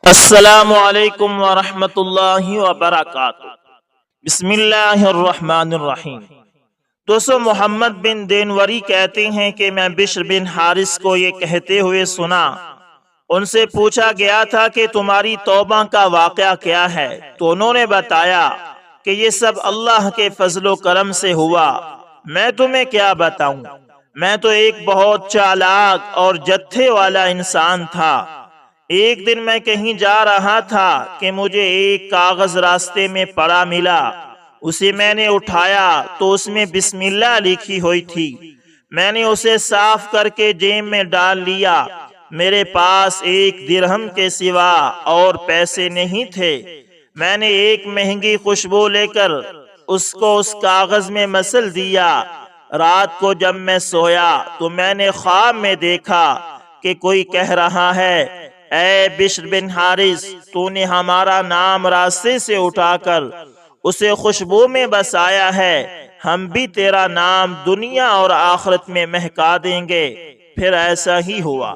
السلام علیکم ورحمۃ اللہ وبرکاتہ۔ بسم اللہ الرحمن الرحیم۔ دوستو، محمد بن دینوری کہتے ہیں کہ میں بشر بن حارث کو یہ کہتے ہوئے سنا۔ ان سے پوچھا گیا تھا کہ تمہاری توبہ کا واقعہ کیا ہے، تو انہوں نے بتایا کہ یہ سب اللہ کے فضل و کرم سے ہوا۔ میں تمہیں کیا بتاؤں، میں تو ایک بہت چالاک اور جتھے والا انسان تھا۔ ایک دن میں کہیں جا رہا تھا کہ مجھے ایک کاغذ راستے میں پڑا ملا۔ اسے میں نے اٹھایا تو اس میں بسم اللہ لکھی ہوئی تھی۔ میں نے اسے صاف کر کے جیب میں ڈال لیا۔ میرے پاس ایک درہم کے سوا اور پیسے نہیں تھے۔ میں نے ایک مہنگی خوشبو لے کر اس کو اس کاغذ میں مسل دیا۔ رات کو جب میں سویا تو میں نے خواب میں دیکھا کہ کوئی کہہ رہا ہے، اے بشر بن حارث، تو نے ہمارا نام راستے سے اٹھا کر اسے خوشبو میں بسایا ہے، ہم بھی تیرا نام دنیا اور آخرت میں مہکا دیں گے۔ پھر ایسا ہی ہوا۔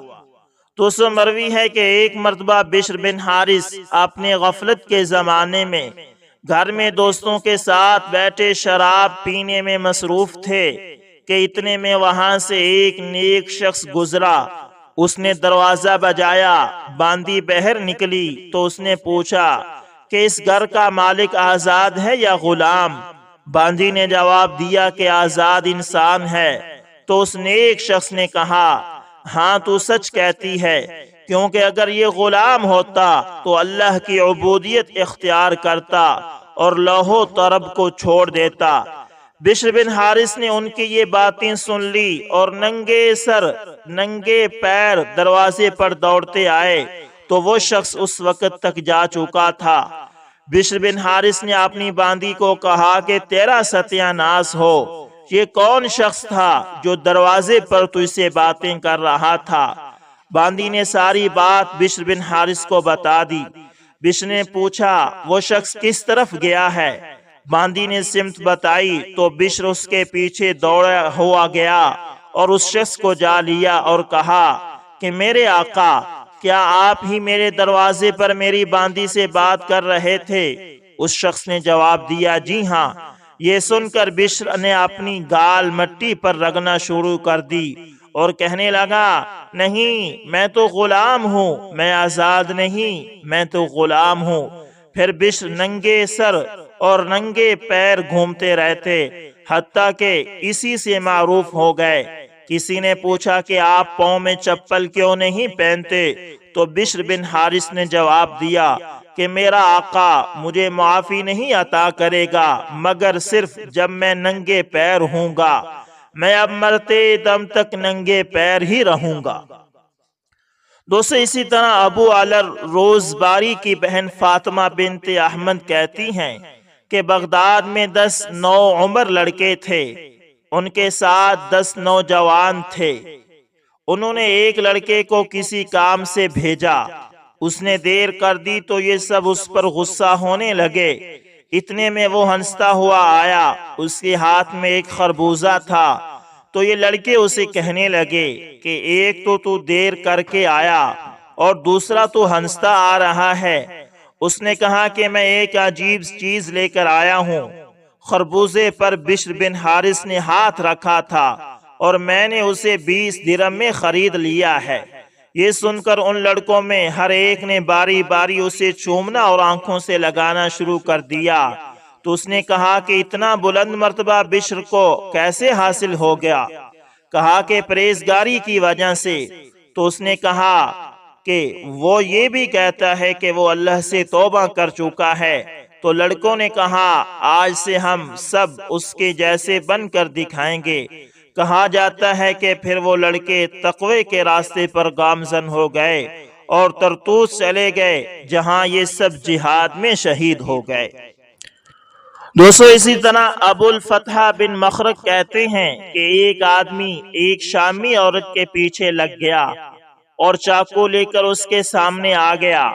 تو سو مروی ہے کہ ایک مرتبہ بشر بن حارث اپنے غفلت کے زمانے میں گھر میں دوستوں کے ساتھ بیٹھے شراب پینے میں مصروف تھے کہ اتنے میں وہاں سے ایک نیک شخص گزرا۔ اس نے دروازہ بجایا، باندی بہر نکلی تو اس نے پوچھا کہ اس گھر کا مالک آزاد ہے یا غلام؟ باندی نے جواب دیا کہ آزاد انسان ہے۔ تو اس نیک شخص نے کہا، ہاں تو سچ کہتی ہے، کیونکہ اگر یہ غلام ہوتا تو اللہ کی عبودیت اختیار کرتا اور لوح و طرب کو چھوڑ دیتا۔ بشر بن حارث نے ان کی یہ باتیں سن لی اور ننگے سر ننگے پیر دروازے پر دوڑتے آئے تو وہ شخص اس وقت تک جا چکا تھا۔ بشر بن حارث نے اپنی باندی کو کہا کہ تیرا ستیہ ناس ہو، یہ کون شخص تھا جو دروازے پر تجھ سے باتیں کر رہا تھا؟ باندی نے ساری بات بشر بن حارث کو بتا دی۔ بشر نے پوچھا، وہ شخص کس طرف گیا ہے؟ باندی نے سمت بتائی تو بشر اس کے پیچھے دوڑا ہوا گیا اور اس شخص کو جا لیا اور کہا کہ میرے آقا، کیا آپ ہی میرے دروازے پر میری باندی سے بات کر رہے تھے؟ اس شخص نے جواب دیا، جی ہاں۔ یہ سن کر بشر نے اپنی گال مٹی پر رگنا شروع کر دی اور کہنے لگا، نہیں، میں تو غلام ہوں، میں آزاد نہیں، میں تو غلام ہوں۔ پھر بشر ننگے سر اور ننگے پیر گھومتے رہتے حتیٰ کہ اسی سے معروف ہو گئے۔ کسی نے پوچھا کہ آپ پاؤں میں چپل کیوں نہیں پہنتے؟ تو بشر بن حارث نے جواب دیا کہ میرا آقا مجھے معافی نہیں عطا کرے گا مگر صرف جب میں ننگے پیر ہوں گا۔ میں اب مرتے دم تک ننگے پیر ہی رہوں گا۔ دوستو، اسی طرح ابو علر روزباری کی بہن فاطمہ بنت احمد کہتی ہیں کہ بغداد میں 10 نوعمر لڑکے تھے، ان کے ساتھ 10 نوجوان تھے۔ انہوں نے ایک لڑکے کو کسی کام سے بھیجا، اس نے دیر کر دی تو یہ سب اس پر غصہ ہونے لگے۔ اتنے میں وہ ہنستا ہوا آیا، اس کے ہاتھ میں ایک خربوزہ تھا۔ تو یہ لڑکے اسے کہنے لگے کہ ایک تو دیر کر کے آیا اور دوسرا تو ہنستا آ رہا ہے۔ اس نے کہا کہ میں ایک عجیب چیز لے کر آیا ہوں۔ خربوزے پر بشر بن حارث نے ہاتھ رکھا تھا اور میں نے اسے 20 درہم میں خرید لیا ہے۔ یہ سن کر ان لڑکوں میں ہر ایک نے باری باری اسے چومنا اور آنکھوں سے لگانا شروع کر دیا۔ تو اس نے کہا کہ اتنا بلند مرتبہ بشر کو کیسے حاصل ہو گیا؟ کہا کہ پرہیزگاری کی وجہ سے۔ تو اس نے کہا کہ وہ یہ بھی کہتا ہے کہ وہ اللہ سے توبہ کر چکا ہے۔ تو لڑکوں نے کہا، آج سے ہم سب اس کے جیسے بن کر دکھائیں گے۔ کہا جاتا ہے کہ پھر وہ لڑکے تقوی کے راستے پر گامزن ہو گئے اور طرطوس چلے گئے، جہاں یہ سب جہاد میں شہید ہو گئے۔ دوستو، اسی طرح ابو الفتح بن مخرق کہتے ہیں کہ ایک آدمی ایک شامی عورت کے پیچھے لگ گیا اور چاقو لے کر اس کے سامنے آ گیا۔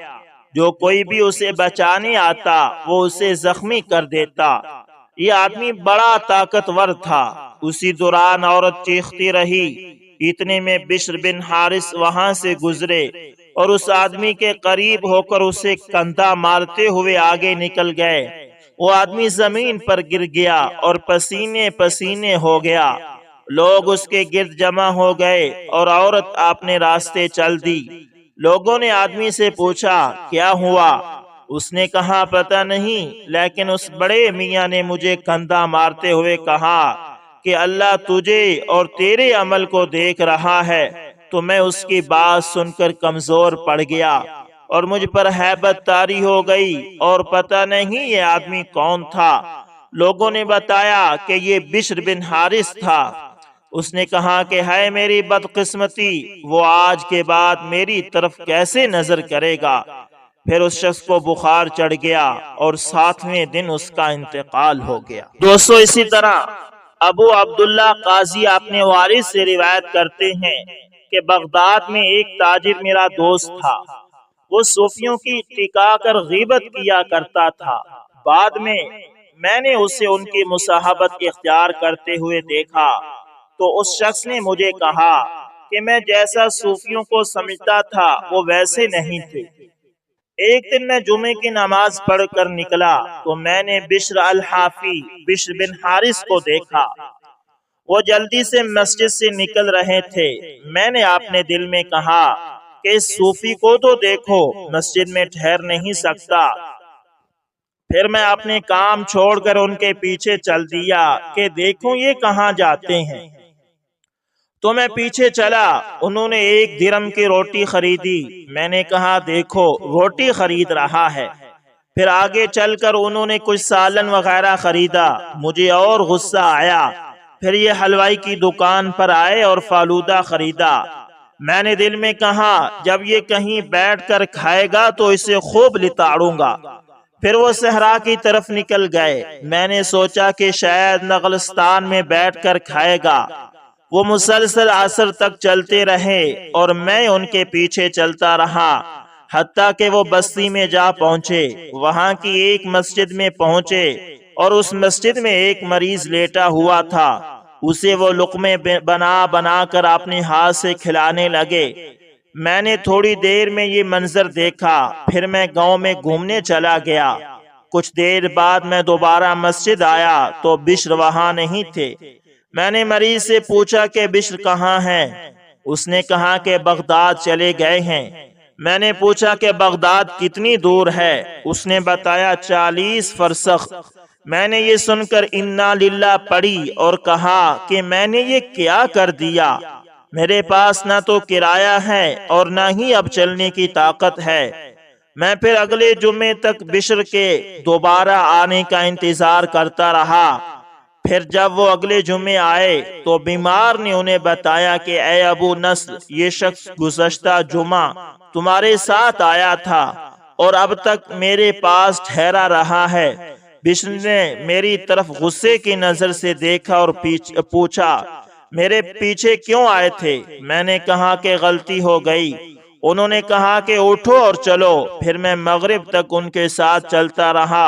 جو کوئی بھی اسے بچانے آتا وہ اسے زخمی کر دیتا۔ یہ آدمی بڑا طاقتور تھا۔ اسی دوران عورت چیختی رہی۔ اتنے میں بشر بن حارث وہاں سے گزرے۔ اور اس آدمی کے قریب ہو کر اسے کندھا مارتے ہوئے آگے نکل گئے۔ وہ آدمی زمین پر گر گیا اور پسینے پسینے ہو گیا۔ لوگ اس کے گرد جمع ہو گئے اور عورت اپنے راستے چل دی۔ لوگوں نے آدمی سے پوچھا کیا ہوا؟ اس نے کہا پتہ نہیں، لیکن اس بڑے میاں نے مجھے کندھا مارتے ہوئے کہا کہ اللہ تجھے اور تیرے عمل کو دیکھ رہا ہے، تو میں اس کی بات سن کر کمزور پڑ گیا اور مجھ پر ہیبت طاری ہو گئی اور پتہ نہیں یہ آدمی کون تھا۔ لوگوں نے بتایا کہ یہ بشر بن حارث تھا۔ اس نے کہا کہ ہے میری بدقسمتی، وہ آج کے بعد میری طرف کیسے نظر کرے گا؟ پھر اس شخص کو بخار چڑھ گیا اور 7ویں دن اس کا انتقال ہو گیا۔ دوستو، اسی طرح ابو عبداللہ قاضی اپنے والد سے روایت کرتے ہیں کہ بغداد میں ایک تاجر میرا دوست تھا۔ وہ صوفیوں کی ٹکا کر غیبت کیا کرتا تھا۔ بعد میں نے اسے ان کی مصاحبت اختیار کرتے ہوئے دیکھا تو اس شخص نے مجھے کہا کہ میں جیسا صوفیوں کو سمجھتا تھا وہ ویسے نہیں تھے۔ ایک دن میں جمعے کی نماز پڑھ کر نکلا تو میں نے بشر الحافی بشر بن حارث کو دیکھا۔ وہ جلدی سے مسجد سے نکل رہے تھے۔ میں نے اپنے دل میں کہا کہ اس صوفی کو تو دیکھو، مسجد میں ٹھہر نہیں سکتا۔ پھر میں اپنے کام چھوڑ کر ان کے پیچھے چل دیا کہ دیکھوں یہ کہاں جاتے ہیں۔ تو میں پیچھے چلا۔ انہوں نے 1 درم کی روٹی خریدی۔ میں نے کہا دیکھو روٹی خرید رہا ہے۔ پھر آگے چل کر انہوں نے کچھ سالن وغیرہ خریدا۔ مجھے اور غصہ آیا۔ پھر یہ حلوائی کی دکان پر آئے اور فالودہ خریدا۔ میں نے دل میں کہا جب یہ کہیں بیٹھ کر کھائے گا تو اسے خوب لتاڑوں گا۔ پھر وہ صحرا کی طرف نکل گئے۔ میں نے سوچا کہ شاید نغلستان میں بیٹھ کر کھائے گا۔ وہ مسلسل عصر تک چلتے رہے اور میں ان کے پیچھے چلتا رہا، حتیٰ کہ وہ بستی میں جا پہنچے۔ وہاں کی ایک مسجد میں پہنچے اور اس مسجد میں ایک مریض لیٹا ہوا تھا۔ اسے وہ لقمے بنا بنا کر اپنے ہاتھ سے کھلانے لگے۔ میں نے تھوڑی دیر میں یہ منظر دیکھا۔ پھر میں گاؤں میں گھومنے چلا گیا۔ کچھ دیر بعد میں دوبارہ مسجد آیا تو بشر وہاں نہیں تھے۔ میں نے مریض سے پوچھا کہ بشر کہاں ہے؟ اس نے کہا کہ بغداد چلے گئے ہیں۔ میں نے پوچھا کہ بغداد کتنی دور ہے؟ اس نے بتایا 40 فرسخ۔ میں نے یہ سن کر انا للہ پڑھی اور کہا کہ میں نے یہ کیا کر دیا؟ میرے پاس نہ تو کرایہ ہے اور نہ ہی اب چلنے کی طاقت ہے۔ میں پھر اگلے جمعے تک بشر کے دوبارہ آنے کا انتظار کرتا رہا۔ پھر جب وہ اگلے جمعے آئے تو بیمار نے انہیں بتایا کہ اے ابو نصر، یہ شخص گزشتہ جمعہ تمہارے ساتھ آیا تھا اور اب تک میرے پاس ٹھہرا رہا ہے۔ بشر نے میری طرف غصے کی نظر سے دیکھا اور پوچھا میرے پیچھے کیوں آئے تھے؟ میں نے کہا کہ غلطی ہو گئی۔ انہوں نے کہا کہ اٹھو اور چلو۔ پھر میں مغرب تک ان کے ساتھ چلتا رہا۔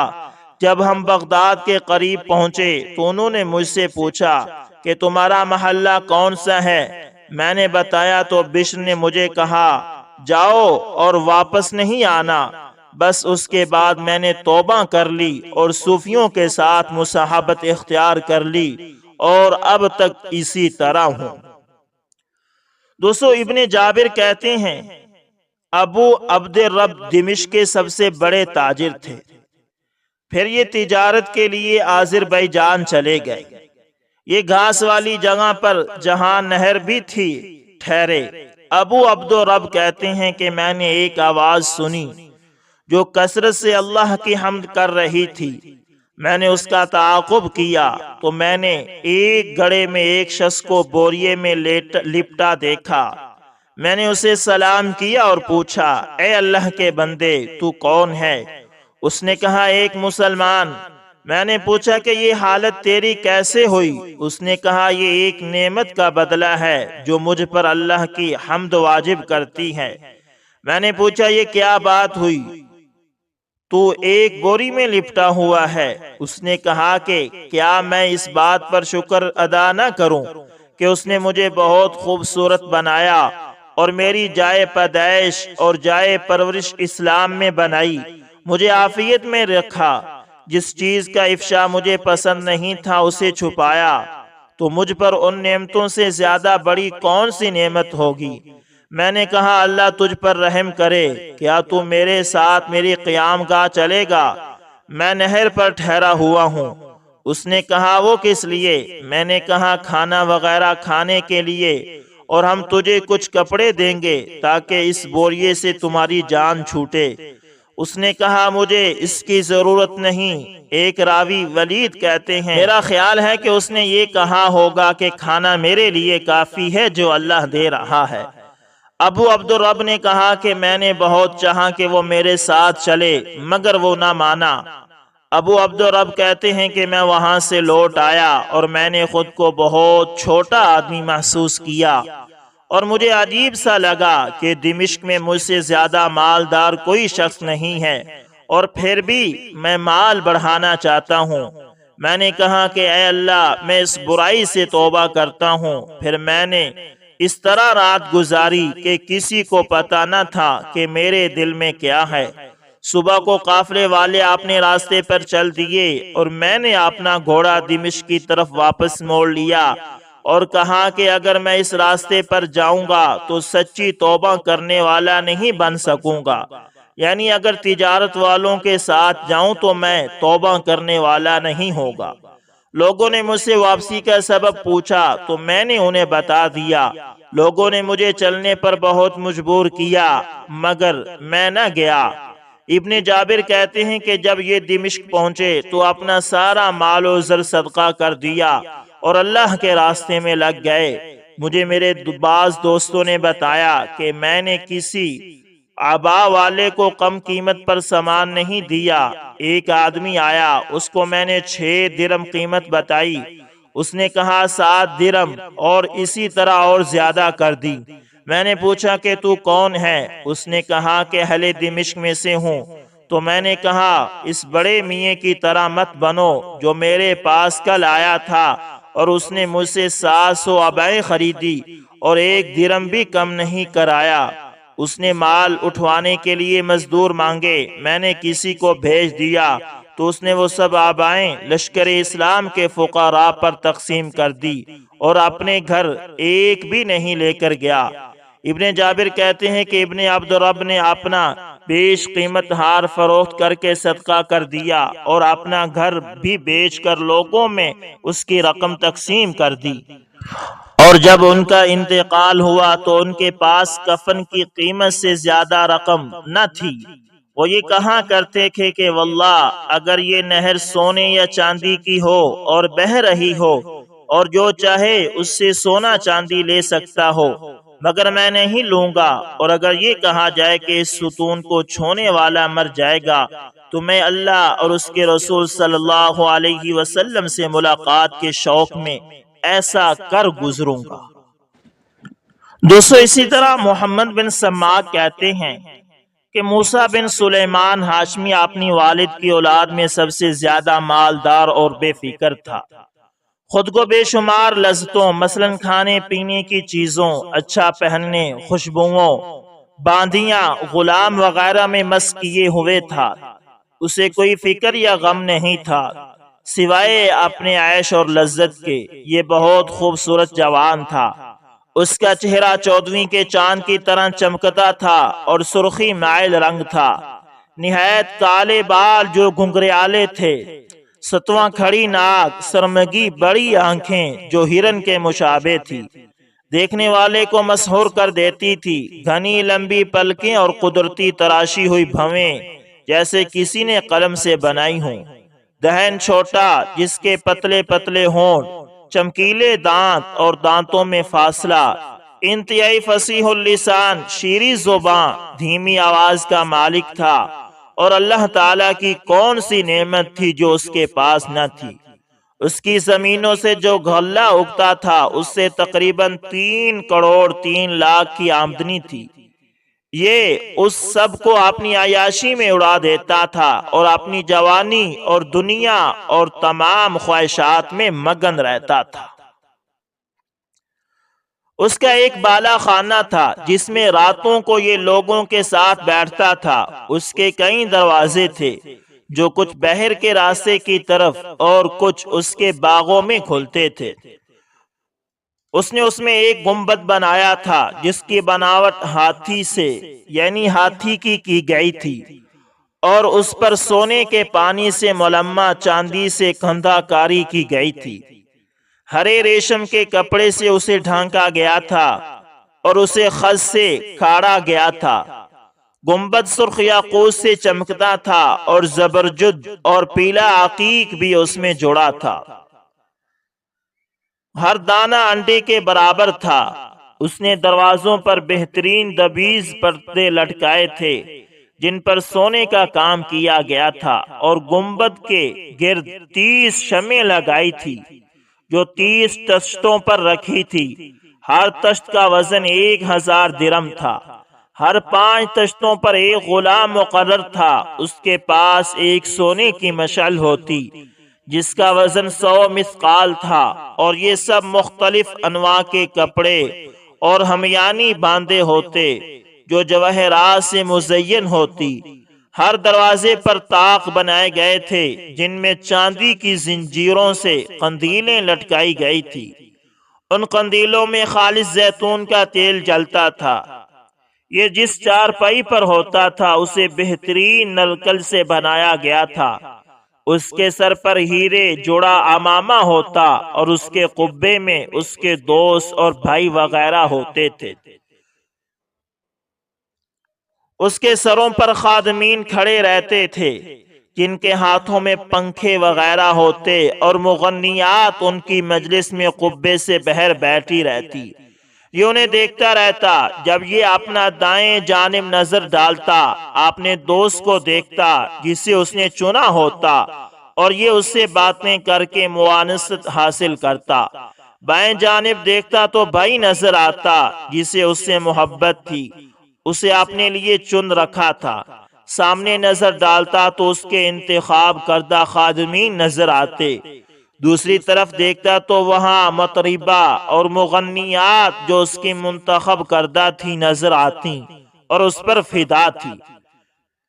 جب ہم بغداد کے قریب پہنچے تو انہوں نے مجھ سے پوچھا کہ تمہارا محلہ کون سا ہے؟ میں نے بتایا تو بشر نے مجھے کہا جاؤ اور واپس نہیں آنا۔ بس اس کے بعد میں نے توبہ کر لی اور صوفیوں کے ساتھ مصاحبت اختیار کر لی اور اب تک اسی طرح ہوں۔ دوستو، ابن جابر کہتے ہیں ابو عبد رب دمشق کے سب سے بڑے تاجر تھے۔ پھر یہ تجارت کے لیے آذربائیجان چلے گئے۔ یہ گھاس والی جگہ پر جہاں نہر بھی تھی ٹھہرے۔ ابو عبد رب کہتے ہیں کہ میں نے ایک آواز سنی جو کثرت سے اللہ کی حمد کر رہی تھی۔ میں نے اس کا تعاقب کیا تو میں نے ایک گڑھے میں ایک شخص کو بوریے میں لپٹا دیکھا۔ میں نے اسے سلام کیا اور پوچھا اے اللہ کے بندے، تو کون ہے؟ اس نے کہا ایک مسلمان۔ میں نے پوچھا کہ یہ حالت تیری کیسے ہوئی؟ اس نے کہا یہ ایک نعمت کا بدلہ ہے جو مجھ پر اللہ کی حمد واجب کرتی ہے۔ میں نے پوچھا یہ کیا بات ہوئی؟ تو ایک بوری میں لپٹا ہوا ہے۔ اس نے کہا کہ کیا میں اس بات پر شکر ادا نہ کروں کہ اس نے مجھے بہت خوبصورت بنایا اور میری جائے پیدائش اور جائے پرورش اسلام میں بنائی، مجھے عافیت میں رکھا، جس چیز کا افشا مجھے پسند نہیں تھا اسے چھپایا، تو مجھ پر ان نعمتوں سے زیادہ بڑی کون سی نعمت ہوگی؟ میں نے کہا اللہ تجھ پر رحم کرے، کیا تو میرے ساتھ میری قیام گاہ چلے گا؟ میں نہر پر ٹھہرا ہوا ہوں۔ اس نے کہا وہ کس لیے؟ میں نے کہا کھانا وغیرہ کھانے کے لیے، اور ہم تجھے کچھ کپڑے دیں گے تاکہ اس بوریے سے تمہاری جان چھوٹے۔ اس نے کہا مجھے اس کی ضرورت نہیں۔ ایک راوی ولید کہتے ہیں میرا خیال ہے کہ اس نے یہ کہا ہوگا کہ کھانا میرے لیے کافی ہے جو اللہ دے رہا ہے۔ ابو عبدالرب نے کہا کہ میں نے بہت چاہا کہ وہ میرے ساتھ چلے مگر وہ نہ مانا۔ ابو عبدالرب کہتے ہیں کہ میں وہاں سے لوٹ آیا اور میں نے خود کو بہت چھوٹا آدمی محسوس کیا، اور مجھے عجیب سا لگا کہ دمشق میں مجھ سے زیادہ مالدار کوئی شخص نہیں ہے، اور پھر بھی میں مال بڑھانا چاہتا ہوں۔ میں نے کہا کہ اے اللہ، میں اس برائی سے توبہ کرتا ہوں۔ پھر میں نے اس طرح رات گزاری کہ کسی کو پتہ نہ تھا کہ میرے دل میں کیا ہے۔ صبح کو قافلے والے اپنے راستے پر چل دیے، اور میں نے اپنا گھوڑا دمشق کی طرف واپس موڑ لیا اور کہا کہ اگر میں اس راستے پر جاؤں گا تو سچی توبہ کرنے والا نہیں بن سکوں گا، یعنی اگر تجارت والوں کے ساتھ جاؤں تو میں توبہ کرنے والا نہیں ہوگا۔ لوگوں نے مجھ سے واپسی کا سبب پوچھا تو میں نے انہیں بتا دیا۔ لوگوں نے مجھے چلنے پر بہت مجبور کیا مگر میں نہ گیا۔ ابن جابر کہتے ہیں کہ جب یہ دمشق پہنچے تو اپنا سارا مال و زر صدقہ کر دیا اور اللہ کے راستے میں لگ گئے۔ مجھے میرے بعض دوستوں نے بتایا کہ میں نے کسی آبا والے کو کم قیمت پر سامان نہیں دیا۔ ایک آدمی آیا، اس کو میں نے 6 درم قیمت بتائی۔ اس نے کہا 7 درم، اور اسی طرح اور زیادہ کر دی۔ میں نے پوچھا کہ تو کون ہے؟ اس نے کہا کہ اہل دمشق میں سے ہوں۔ تو میں نے کہا اس بڑے میاں کی طرح مت بنو جو میرے پاس کل آیا تھا اور اس نے مجھ سے 700 عبائیں خریدی اور 1 درم بھی کم نہیں کرایا۔ اس نے مال اٹھوانے کے لیے مزدور مانگے، میں نے کسی کو بھیج دیا تو اس نے وہ سب عبائیں لشکر اسلام کے فقراء پر تقسیم کر دی اور اپنے گھر ایک بھی نہیں لے کر گیا۔ ابن جابر کہتے ہیں کہ ابن عبدالرب نے اپنا بیش قیمت ہار فروخت کر کے صدقہ کر دیا اور اپنا گھر بھی بیچ کر لوگوں میں اس کی رقم تقسیم کر دی، اور جب ان کا انتقال ہوا تو ان کے پاس کفن کی قیمت سے زیادہ رقم نہ تھی۔ وہ یہ کہا کرتے تھے کہ واللہ اگر یہ نہر سونے یا چاندی کی ہو اور بہہ رہی ہو اور جو چاہے اس سے سونا چاندی لے سکتا ہو، مگر میں نہیں لوں گا، اور اگر یہ کہا جائے کہ اس ستون کو چھونے والا مر جائے گا تو میں اللہ اور اس کے رسول صلی اللہ علیہ وسلم سے ملاقات کے شوق میں ایسا کر گزروں گا۔ دوستو اسی طرح محمد بن سماک کہتے ہیں کہ موسیٰ بن سلیمان ہاشمی اپنی والد کی اولاد میں سب سے زیادہ مالدار اور بے فکر تھا۔ خود کو بے شمار لذتوں، مثلا کھانے پینے کی چیزوں، اچھا پہننے، خوشبوؤں، باندیاں، غلام وغیرہ میں مست کیے ہوئے تھا۔ اسے کوئی فکر یا غم نہیں تھا سوائے اپنے عیش اور لذت کے۔ یہ بہت خوبصورت جوان تھا۔ اس کا چہرہ 14ویں کے چاند کی طرح چمکتا تھا اور سرخی مائل رنگ تھا۔ نہایت کالے بال جو گھنگریالے تھے، 7واں کھڑی ناک، سرمگی بڑی آنکھیں جو ہرن کے مشابہ تھی، دیکھنے والے کو مسحور کر دیتی تھی۔ گھنی لمبی پلکیں اور قدرتی تراشی ہوئی بھویں جیسے کسی نے قلم سے بنائی ہوں۔ دہن چھوٹا جس کے پتلے پتلے ہونٹ، چمکیلے دانت اور دانتوں میں فاصلہ، انتہائی فصیح اللسان، شیریں زباں، دھیمی آواز کا مالک تھا، اور اللہ تعالیٰ کی کون سی نعمت تھی جو اس کے پاس نہ تھی۔ اس کی زمینوں سے جو غلہ اگتا تھا اس سے تقریباً 3 کروڑ 3 لاکھ کی آمدنی تھی۔ یہ اس سب کو اپنی عیاشی میں اڑا دیتا تھا اور اپنی جوانی اور دنیا اور تمام خواہشات میں مگن رہتا تھا۔ اس کا ایک بالا خانہ تھا جس میں راتوں کو یہ لوگوں کے ساتھ بیٹھتا تھا۔ اس کے کئی دروازے تھے جو کچھ بحر کے راستے کی طرف اور کچھ اس کے باغوں میں کھلتے تھے۔ اس نے اس میں ایک گنبد بنایا تھا جس کی بناوٹ ہاتھی سے یعنی ہاتھی کی گئی تھی، اور اس پر سونے کے پانی سے ملمع چاندی سے کندھا کاری کی گئی تھی۔ ہرے ریشم کے کپڑے سے اسے ڈھانکا گیا تھا اور اسے خز سے کاڑا گیا تھا۔ گنبد سرخ یاقوت سے چمکتا تھا اور زبرجد اور پیلا عقیق بھی اس میں جڑا تھا۔ ہر دانہ انڈے کے برابر تھا۔ اس نے دروازوں پر بہترین دبیز پردے لٹکائے تھے جن پر سونے کا کام کیا گیا تھا، اور گنبد کے گرد 30 شمعیں لگائی تھی جو 30 تشتوں پر رکھی تھی۔ ہر تشت کا وزن 1000 درم تھا۔ ہر 5 تشتوں پر ایک غلام مقرر تھا۔ اس کے پاس ایک سونے کی مشعل ہوتی جس کا وزن 100 مثقال تھا، اور یہ سب مختلف انواع کے کپڑے اور ہمیانی باندھے ہوتے جو جواہرات سے مزین ہوتی۔ ہر دروازے پر طاق بنائے گئے تھے جن میں چاندی کی زنجیروں سے قندیلیں لٹکائی گئی تھی۔ ان قندیلوں میں خالص زیتون کا تیل جلتا تھا۔ یہ جس چارپائی پر ہوتا تھا اسے بہترین نلکل سے بنایا گیا تھا۔ اس کے سر پر ہیرے جوڑا امامہ ہوتا اور اس کے قبے میں اس کے دوست اور بھائی وغیرہ ہوتے تھے۔ اس کے سروں پر خادمین کھڑے رہتے تھے جن کے ہاتھوں میں پنکھے وغیرہ ہوتے، اور مغنیات ان کی مجلس میں قبے سے بہر بیٹھی رہتی۔ یہ انہیں دیکھتا رہتا۔ جب یہ اپنا دائیں جانب نظر ڈالتا اپنے دوست کو دیکھتا جسے اس نے چنا ہوتا، اور یہ اس سے باتیں کر کے موانست حاصل کرتا۔ بائیں جانب دیکھتا تو بھائی نظر آتا جسے اس سے محبت تھی، اسے اپنے لیے چن رکھا تھا۔ سامنے نظر ڈالتا تو اس کے انتخاب کردہ خادمین نظر آتے۔ دوسری طرف دیکھتا تو وہاں مطربہ اور مغنیات جو اس کی منتخب کردہ تھی نظر آتی اور اس پر فدا تھی۔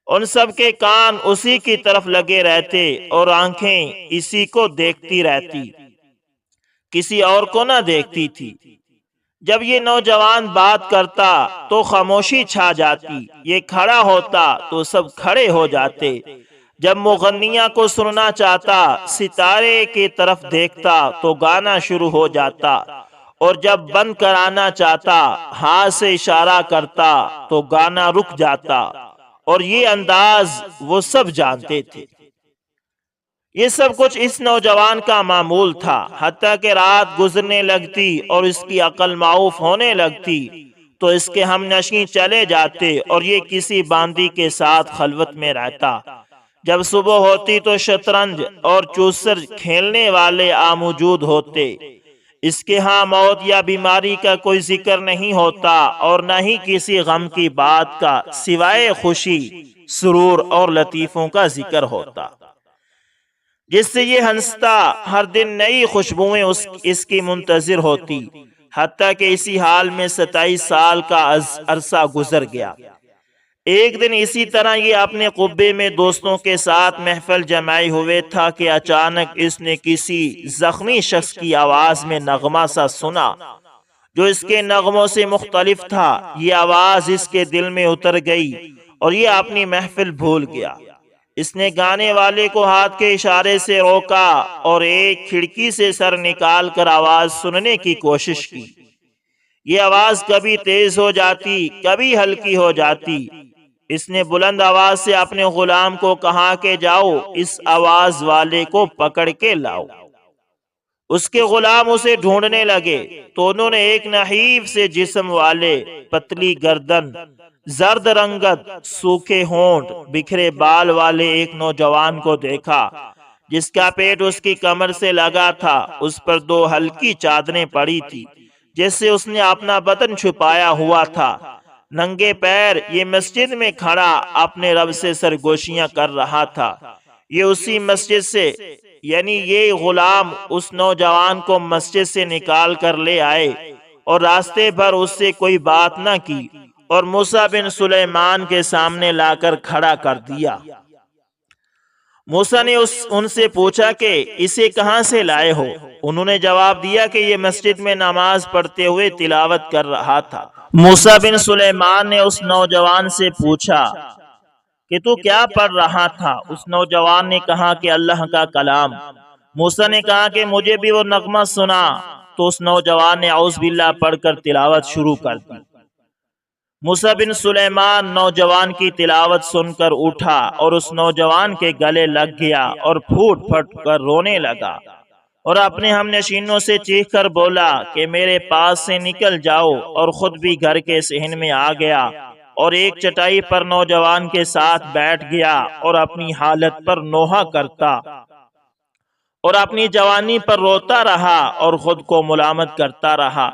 ان سب کے کان اسی کی طرف لگے رہتے اور آنکھیں اسی کو دیکھتی رہتی، کسی اور کو نہ دیکھتی تھی۔ جب یہ نوجوان بات کرتا تو خاموشی چھا جاتی، یہ کھڑا ہوتا تو سب کھڑے ہو جاتے۔ جب مغنیہ کو سننا چاہتا ستارے کی طرف دیکھتا تو گانا شروع ہو جاتا، اور جب بند کرانا چاہتا ہاتھ سے اشارہ کرتا تو گانا رک جاتا، اور یہ انداز وہ سب جانتے تھے۔ یہ سب کچھ اس نوجوان کا معمول تھا، حتیٰ کہ رات گزرنے لگتی اور اس کی عقل معاف ہونے لگتی تو اس کے ہم نشیں چلے جاتے اور یہ کسی باندی کے ساتھ خلوت میں رہتا۔ جب صبح ہوتی تو شطرنج اور چوسر کھیلنے والے موجود ہوتے۔ اس کے ہاں موت یا بیماری کا کوئی ذکر نہیں ہوتا اور نہ ہی کسی غم کی بات کا سوائے خوشی، سرور اور لطیفوں کا ذکر ہوتا، جس سے یہ ہنستا۔ ہر دن نئی خوشبوئیں اس کی منتظر ہوتی، حتیٰ کہ اسی حال میں 27 سال کا عرصہ گزر گیا۔ ایک دن اسی طرح یہ اپنے قبے میں دوستوں کے ساتھ محفل جمائے ہوئے تھا کہ اچانک اس نے کسی زخمی شخص کی آواز میں نغمہ سا سنا جو اس کے نغموں سے مختلف تھا۔ یہ آواز اس کے دل میں اتر گئی اور یہ اپنی محفل بھول گیا۔ اس نے گانے والے کو ہاتھ کے اشارے سے روکا اور ایک کھڑکی سے سر نکال کر آواز سننے کی کوشش کی۔ یہ آواز کبھی تیز ہو جاتی، کبھی ہلکی ہو جاتی۔ اس نے بلند آواز سے اپنے غلام کو کہا کہ جاؤ اس آواز والے کو پکڑ کے لاؤ۔ اس کے غلام اسے ڈھونڈنے لگے تو انہوں نے ایک نحیف سے جسم والے، پتلی گردن، زرد رنگت، سوکھے ہونٹ، بکھرے بال والے ایک نوجوان کو دیکھا جس کا پیٹ اس کی کمر سے لگا تھا۔ اس پر 2 ہلکی چادریں پڑی تھی جس سے اس نے اپنا بدن چھپایا ہوا تھا۔ ننگے پیر یہ مسجد میں کھڑا اپنے رب سے سرگوشیاں کر رہا تھا۔ یہ اسی مسجد سے یعنی یہ غلام اس نوجوان کو مسجد سے نکال کر لے آئے اور راستے بھر اس سے کوئی بات نہ کی اور موسیٰ بن سلیمان کے سامنے لا کر کھڑا کر دیا۔ موسیٰ نے ان سے پوچھا کہ اسے کہاں سے لائے ہو؟ انہوں نے جواب دیا کہ یہ مسجد میں نماز پڑھتے ہوئے تلاوت کر رہا تھا۔ موسیٰ بن سلیمان نے اس نوجوان سے پوچھا کہ تو کیا پڑھ رہا تھا؟ اس نوجوان نے کہا کہ اللہ کا کلام۔ موسیٰ نے کہا کہ مجھے بھی وہ نغمہ سنا، تو اس نوجوان نے اعوذ باللہ پڑھ کر تلاوت شروع کر دی۔ موسیٰ بن سلیمان نوجوان کی تلاوت سن کر اٹھا اور اس نوجوان کے گلے لگ گیا اور پھوٹ پھٹ کر رونے لگا اور اپنے ہم نشینوں سے چیخ کر بولا کہ میرے پاس سے نکل جاؤ، اور خود بھی گھر کے صحن میں آ گیا اور ایک چٹائی پر نوجوان کے ساتھ بیٹھ گیا اور اپنی حالت پر نوحہ کرتا اور اپنی جوانی پر روتا رہا اور خود کو ملامت کرتا رہا۔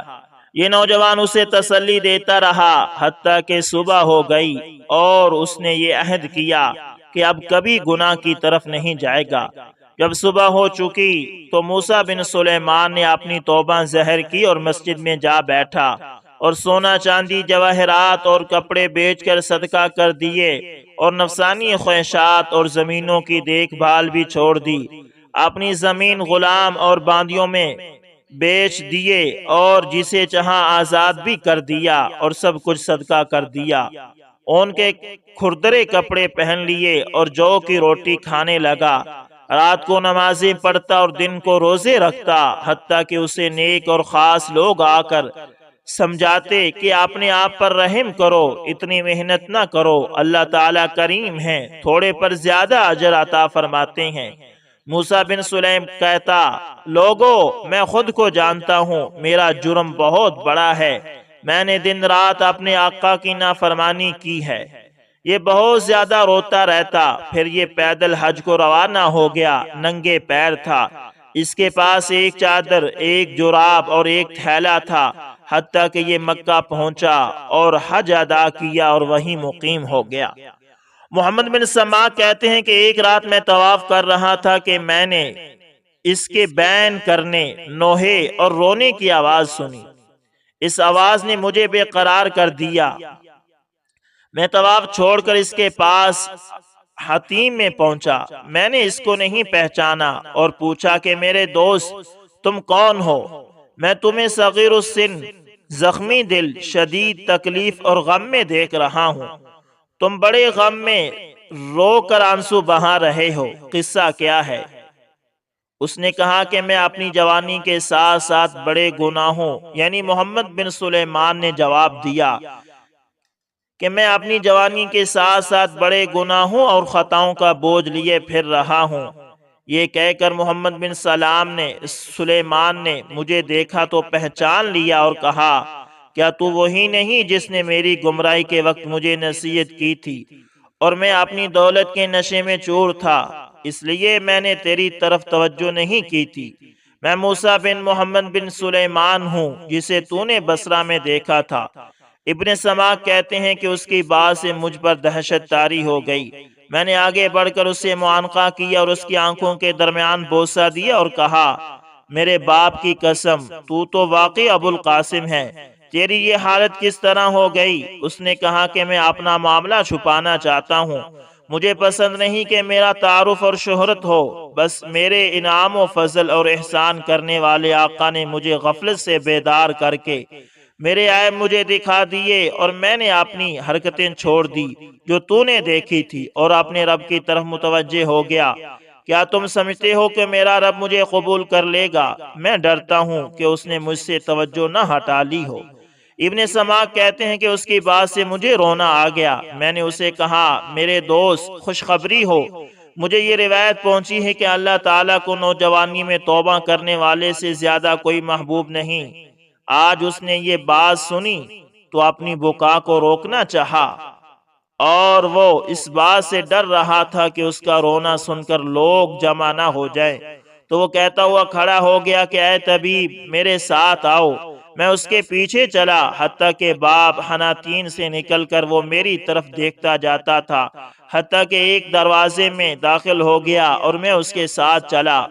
یہ نوجوان اسے تسلی دیتا رہا حتیٰ کہ صبح ہو گئی اور اس نے یہ عہد کیا کہ اب کبھی گناہ کی طرف نہیں جائے گا۔ جب صبح ہو چکی تو موسیٰ بن سلیمان نے اپنی توبہ ظاہر کی اور مسجد میں جا بیٹھا اور سونا چاندی جواہرات اور کپڑے بیچ کر صدقہ کر دیے اور نفسانی خواہشات اور زمینوں کی دیکھ بھال بھی چھوڑ دی۔ اپنی زمین غلام اور باندیوں میں بیچ دیے اور جسے چاہا آزاد بھی کر دیا اور سب کچھ صدقہ کر دیا۔ ان کے کھردرے کپڑے پہن لیے اور جو کی روٹی کھانے لگا۔ رات کو نمازیں پڑھتا اور دن کو روزے رکھتا، حتیٰ کہ اسے نیک اور خاص لوگ آ کر سمجھاتے کہ اپنے آپ پر رحم کرو، اتنی محنت نہ کرو، اللہ تعالیٰ کریم ہے، تھوڑے پر زیادہ اجر عطا فرماتے ہیں۔ موسیٰ بن سلیم کہتا، لوگو میں خود کو جانتا ہوں، میرا جرم بہت بڑا ہے، میں نے دن رات اپنے آقا کی نافرمانی کی ہے۔ یہ بہت زیادہ روتا رہتا، پھر یہ پیدل حج کو روانہ ہو گیا، ننگے پیر تھا، اس کے پاس ایک چادر، ایک جراب اور ایک تھیلا تھا، حتیٰ کہ یہ مکہ پہنچا اور حج ادا کیا اور وہیں مقیم ہو گیا۔ محمد بن سماک کہتے ہیں کہ ایک رات میں طواف کر رہا تھا کہ میں نے اس کے بین کرنے، نوحے اور رونے کی آواز سنی۔ اس آواز نے مجھے بے قرار کر دیا۔ میں طواف چھوڑ کر اس کے پاس حتیم میں پہنچا۔ میں نے اس کو نہیں پہچانا اور پوچھا کہ میرے دوست تم کون ہو؟ میں تمہیں صغیر السن، زخمی دل، شدید تکلیف اور غم میں دیکھ رہا ہوں۔ تم بڑے غم میں رو کر آنسو بہا رہے ہو، قصہ کیا ہے؟ اس نے کہا کہ میں اپنی جوانی کے ساتھ ساتھ بڑے گناہوں، یعنی محمد بن سلیمان نے جواب دیا کہ میں اپنی جوانی کے ساتھ ساتھ بڑے گناہوں اور خطاؤں کا بوجھ لیے پھر رہا ہوں۔ یہ کہہ کر محمد بن سلیمان نے مجھے دیکھا تو پہچان لیا اور کہا، کیا تو وہی نہیں جس نے میری گمراہی کے وقت مجھے نصیحت کی تھی اور میں اپنی دولت کے نشے میں چور تھا، اس لیے میں نے تیری طرف توجہ نہیں کی تھی۔ میں موسیٰ بن محمد بن سلیمان ہوں جسے تو نے بصرہ میں دیکھا تھا۔ ابن سماک کہتے ہیں کہ اس کی بات سے مجھ پر دہشت طاری ہو گئی۔ میں نے آگے بڑھ کر اس سے معانقہ کیا اور اس کی آنکھوں کے درمیان بوسہ دیا اور کہا، میرے باپ کی قسم تو واقعی ابو القاسم ہے، تیری یہ حالت کس طرح ہو گئی؟ اس نے کہا کہ میں اپنا معاملہ چھپانا چاہتا ہوں، مجھے پسند نہیں کہ میرا تعارف اور شہرت ہو، بس میرے انعام و فضل اور احسان کرنے والے آقا نے مجھے غفلت سے بیدار کر کے میرے عیب مجھے دکھا دیے اور میں نے اپنی حرکتیں چھوڑ دی جو تو نے دیکھی تھی اور اپنے رب کی طرف متوجہ ہو گیا۔ کیا تم سمجھتے ہو کہ میرا رب مجھے قبول کر لے گا؟ میں ڈرتا ہوں کہ اس نے مجھ سے توجہ نہ ہٹا لی ہو۔ ابن سماک کہتے ہیں کہ اس کی بات سے مجھے رونا آ گیا۔ میں نے اسے کہا، میرے دوست خوشخبری ہو، مجھے یہ روایت پہنچی ہے کہ اللہ تعالیٰ کو نوجوانی میں توبہ کرنے والے سے زیادہ کوئی محبوب نہیں۔ آج اس نے یہ بات سنی تو اپنی بکا کو روکنا چاہا اور وہ اس بات سے ڈر رہا تھا کہ اس کا رونا سن کر لوگ جمع نہ ہو جائیں، تو وہ کہتا ہوا کھڑا ہو گیا کہ اے طبیب میرے ساتھ آؤ۔ میں اس کے پیچھے چلا حتیٰ کہ باب حناتین سے نکل کر وہ میری طرف دیکھتا جاتا تھا، حتیٰ کہ ایک دروازے میں داخل ہو گیا اور میں اس کے ساتھ چلا۔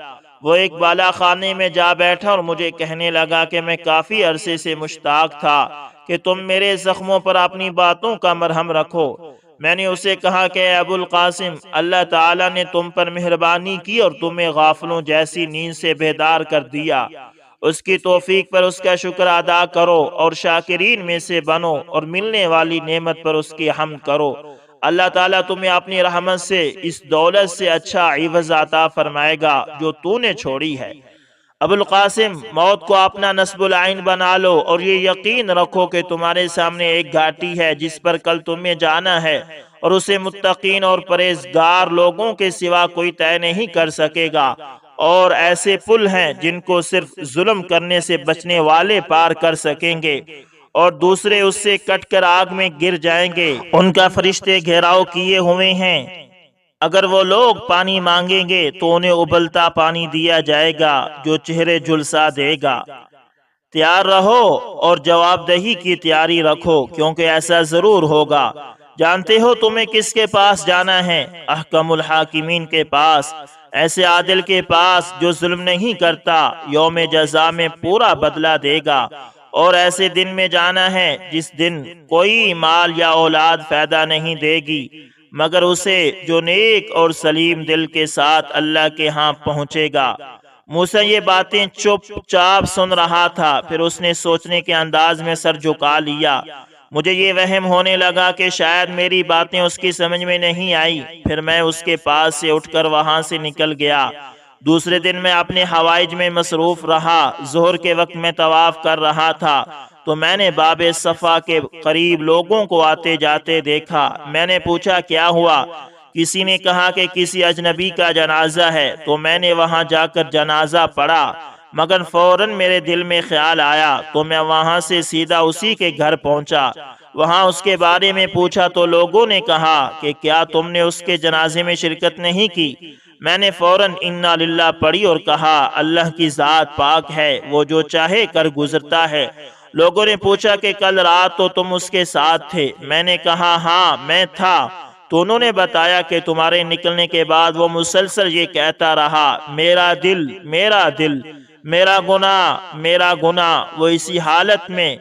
وہ ایک بالا خانے میں جا بیٹھا اور مجھے کہنے لگا کہ میں کافی عرصے سے مشتاق تھا کہ تم میرے زخموں پر اپنی باتوں کا مرہم رکھو۔ میں نے اسے کہا کہ اے ابو القاسم، اللہ تعالیٰ نے تم پر مہربانی کی اور تمہیں غافلوں جیسی نیند سے بیدار کر دیا۔ اس کی توفیق پر اس کا شکر ادا کرو اور شاکرین میں سے بنو اور ملنے والی نعمت پر اس کی حمد کرو۔ اللہ تعالیٰ تمہیں اپنی رحمت سے اس دولت سے اچھا عوض عطا فرمائے گا جو تو نے چھوڑی ہے۔ ابو القاسم، موت کو اپنا نصب العین بنا لو اور یہ یقین رکھو کہ تمہارے سامنے ایک گھاٹی ہے جس پر کل تمہیں جانا ہے، اور اسے متقین اور پرہیزگار لوگوں کے سوا کوئی طے نہیں کر سکے گا، اور ایسے پل ہیں جن کو صرف ظلم کرنے سے بچنے والے پار کر سکیں گے، اور دوسرے اس سے کٹ کر آگ میں گر جائیں گے۔ ان کا فرشتے گھیراؤ کیے ہوئے ہیں، اگر وہ لوگ پانی مانگیں گے تو انہیں ابلتا پانی دیا جائے گا جو چہرے جھلسا دے گا۔ تیار رہو اور جواب دہی کی تیاری رکھو، کیونکہ ایسا ضرور ہوگا۔ جانتے ہو تمہیں کس کے پاس جانا ہے؟ احکم الحاکمین کے پاس، ایسے عادل کے پاس جو ظلم نہیں کرتا، یوم جزا میں پورا بدلہ دے گا۔ اور ایسے دن میں جانا ہے جس دن کوئی مال یا اولاد فائدہ نہیں دے گی مگر اسے جو نیک اور سلیم دل کے ساتھ اللہ کے ہاں پہنچے گا۔ موسیٰ یہ باتیں چپ چاپ سن رہا تھا، پھر اس نے سوچنے کے انداز میں سر جھکا لیا۔ مجھے یہ وہم ہونے لگا کہ شاید میری باتیں اس کی سمجھ میں نہیں آئی، پھر میں اس کے پاس سے اٹھ کر وہاں سے نکل گیا۔ دوسرے دن میں اپنے حوائج میں مصروف رہا۔ ظہر کے وقت میں طواف کر رہا تھا تو میں نے باب صفا کے قریب لوگوں کو آتے جاتے دیکھا۔ میں نے پوچھا کیا ہوا؟ کسی نے کہا کہ کسی اجنبی کا جنازہ ہے، تو میں نے وہاں جا کر جنازہ پڑھا، مگر فوراً میرے دل میں خیال آیا تو میں وہاں سے سیدھا اسی کے گھر پہنچا۔ وہاں اس کے بارے میں پوچھا تو لوگوں نے کہا کہ کیا تم نے اس کے جنازے میں شرکت نہیں کی؟ میں نے فوراً انا للہ پڑھی اور کہا اللہ کی ذات پاک ہے، وہ جو چاہے کر گزرتا ہے۔ لوگوں نے پوچھا کہ کل رات تو تم اس کے ساتھ تھے؟ میں نے کہا ہاں میں تھا۔ تو انہوں نے بتایا کہ تمہارے نکلنے کے بعد وہ مسلسل یہ کہتا رہا میرا دل میرا دل، میرا گناہ میرا گناہ۔ وہ اسی حالت میں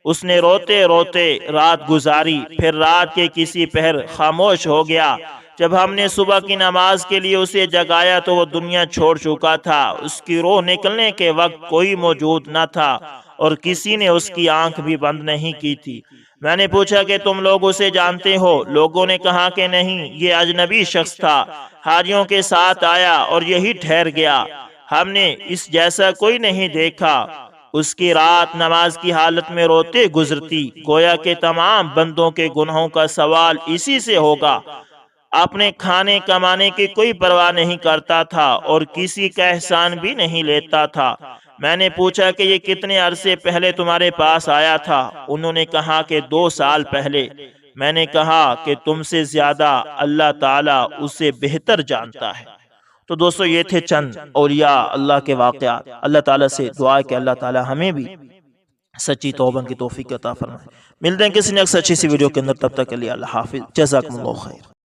اس نے روتے روتے رات گزاری، پھر رات کے کسی پہر خاموش ہو گیا۔ جب ہم نے صبح کی نماز کے لیے اسے جگایا تو وہ دنیا چھوڑ چکا تھا۔ اس کی روح نکلنے کے وقت کوئی موجود نہ تھا اور کسی نے اس کی آنکھ بھی بند نہیں کی تھی۔ میں نے پوچھا کہ تم لوگ اسے جانتے ہو؟ لوگوں نے کہا کہ نہیں، یہ اجنبی شخص تھا، حاجیوں کے ساتھ آیا اور یہی ٹھہر گیا، ہم نے اس جیسا کوئی نہیں دیکھا۔ اس کی رات نماز کی حالت میں روتے گزرتی، گویا کہ تمام بندوں کے گناہوں کا سوال اسی سے ہوگا۔ اپنے کھانے کمانے کی کوئی پرواہ نہیں کرتا تھا اور کسی کا احسان بھی نہیں لیتا تھا۔ میں نے پوچھا کہ یہ کتنے عرصے پہلے تمہارے پاس آیا تھا؟ انہوں نے کہا کہ 2 سال پہلے۔ میں نے کہا کہ تم سے زیادہ اللہ تعالیٰ اسے بہتر جانتا ہے۔ تو دوستو یہ تھے چند اولیاء اللہ کے واقعات۔ اللہ تعالیٰ سے دعا ہے کہ اللہ تعالیٰ ہمیں بھی سچی توبہ کی توفیق عطا فرمائے۔ ملتے ہیں کسی نیکسٹ اچھی سی ویڈیو کے اندر، تب تک کے لیے اللہ حافظ، جزاکم اللہ خیر۔